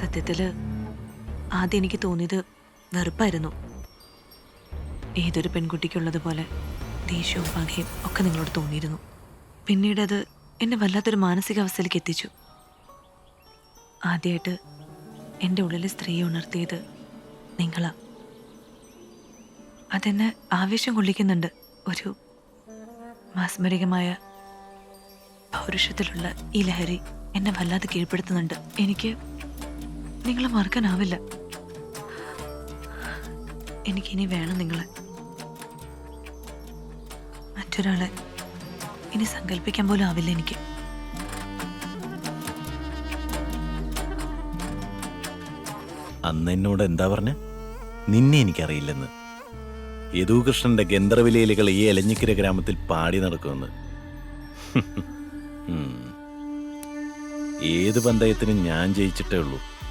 സത്യത്തില് ആദ്യം എനിക്ക് തോന്നിയത് വെറുപ്പായിരുന്നു. ഏതൊരു പെൺകുട്ടിക്കുള്ളതുപോലെ ദേഷ്യവും പകയും ഒക്കെ നിങ്ങളോട് തോന്നിയിരുന്നു. പിന്നീട് അത് എന്നെ വല്ലാത്തൊരു മാനസികാവസ്ഥയിലേക്ക് എത്തിച്ചു. ആദ്യമായിട്ട് എൻ്റെ ഉള്ളിലെ സ്ത്രീയെ ഉണർത്തിയത് നിങ്ങളാ. അതെന്നെ ആവേശം കൊള്ളിക്കുന്നുണ്ട്. ഒരു മാസ്മരികമായ പൗരുഷത്തിലുള്ള ഈ ലഹരി എന്നെ വല്ലാതെ കീഴ്പ്പെടുത്തുന്നുണ്ട്. എനിക്ക് നിങ്ങളെ മറക്കാനാവില്ല. എനിക്കിനി വേണം നിങ്ങളെ. മറ്റൊരാളെ ഇനി സങ്കല്പിക്കാൻ പോലും ആവില്ല എനിക്ക്. അന്ന് എന്നോട് എന്താ പറഞ്ഞ? നിന്നെ എനിക്കറിയില്ലെന്ന്. യദുകൃഷ്ണന്റെ ഗന്ധർവലീലകൾ ഈ എലഞ്ഞിക്കര ഗ്രാമത്തിൽ പാടി നടക്കുമെന്ന്. ഏത് പന്തയത്തിനും ഞാൻ ജയിച്ചിട്ടേ ഉള്ളൂ.